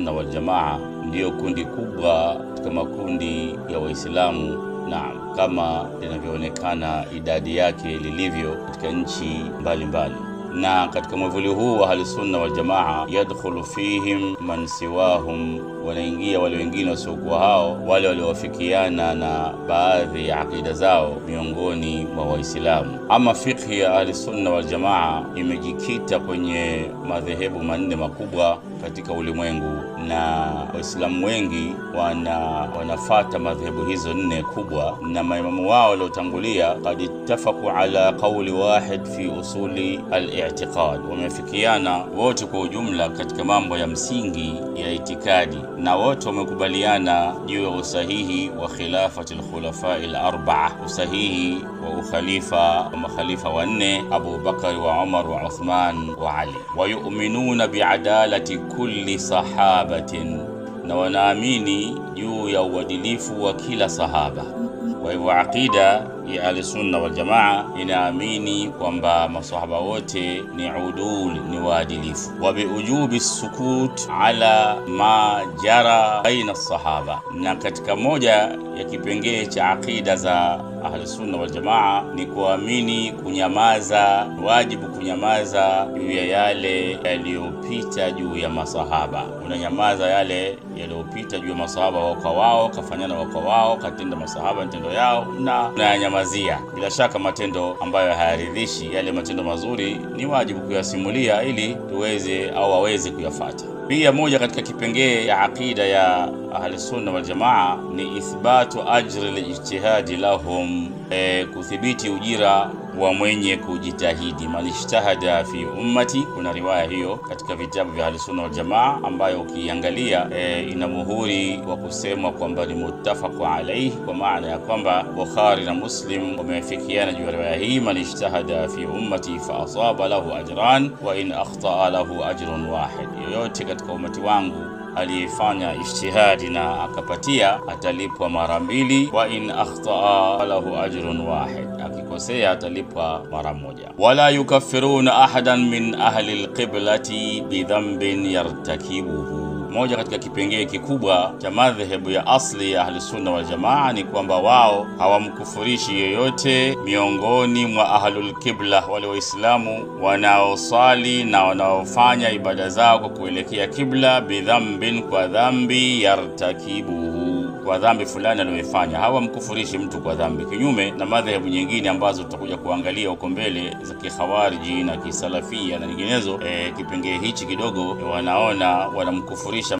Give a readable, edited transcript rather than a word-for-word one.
Sunna wal Jamaa ndio kundi kubwa katika makundi ya Waislamu, naam, kama linavyoonekana idadi yake lilivyo katika nchi mbalimbali. Na katika mwavuli huu wa Ahlusunna wal Jamaa yadkhulu fihim man siwahum, wanaingia wale wengine wasiokuwa hao, wale waliowafikiana na baadhi ya akida zao miongoni mwa Waislamu. Ama fikhi ya Ahlusunna wal Jamaa imejikita kwenye madhehebu manne makubwa katika ulimwengu, na Waislamu wengi wanafata madhehebu hizo nne kubwa, na maimamu wao waliotangulia qad ittafaqu ala qawli wahid fi usuli al-i'tiqad, wamefikiana wote kwa ujumla katika mambo ya msingi ya itikadi, na wote wamekubaliana juu ya usahihi wa khilafati al-khulafa al-arba'a, usahihi wa ukhalifa wa makhalifa wanne, Abu Bakar wa Umar wa Uthman wa Ali. Wa yu'minuna bi'adalati kulli sahabatin, na wanaamini juu ya uadilifu wa kila sahaba. Kwa hivyo aqida ya Ahlusunna wal Jamaa inaamini kwamba masahaba wote ni udul, ni waadilifu. Wa biujubi sukut ala ma jara baina sahaba, na katika moja ya kipengee cha aqida za Ahlusunna wal Jamaa ni kuamini kunyamaza, wajibu kunyamaza juu ya yale yaliyopita juu ya masahaba. Unanyamaza yale yaliyopita juu ya masahaba wao, kafanyana wao, katenda masahaba matendo yao, na unayanyamazia. Bila shaka matendo ambayo hayaridhishi, yale matendo mazuri ni wajibu kuyasimulia ili tuweze au waweze kuyafuata. Pia moja katika kipengee ya aqida ya Ahlusunna wal Jamaa ni ithbatu ajri al-ijtihadi lahum, kuthibiti ujira wa mwenye kujitahidi, man ijtahada fi ummati. Kuna riwaya hiyo katika vitabu vya Ahlusunna wal Jamaa ambayo ukiangalia ina muhuri wa kusema kwamba ni muttafaqu alayhi, kwa maana ya kwamba Bukhari na Muslim wameafikiana juu ya riwaya hii, man ijtahada fi ummati fa asaba lahu ajran wa in akhta'a lahu ajrun wahid, yoyote katika umati wangu aliyefanya ijtihadi na akapatia atalipwa mara mbili, wa in akhta'a lahu ajrun wahid, akikosea atalipwa mara moja. Wala yukaffiruna ahadan min ahli alqiblati bidhanbin yartakibuhu. Moja katika kipengee kikubwa cha madhehebu ya asli ya Ahlusunna wal Jamaa ni kwamba wao hawamkufurishi yeyote miongoni mwa ahlul qibla, wale waislamu wanaosali na wanaofanya ibada zao kwa kuelekea kibla, bidhambin, kwa dhambi, yartakibuhu, kwa dhambi fulani aliyofanya. Hawamkufurishi mtu kwa dhambi, kinyume na madhehebu nyingine ambazo tutakuja kuangalia huko mbele za kikhawariji na kisalafia na nyinginezo. Kipengee hichi kidogo wanaona wanamkufurisha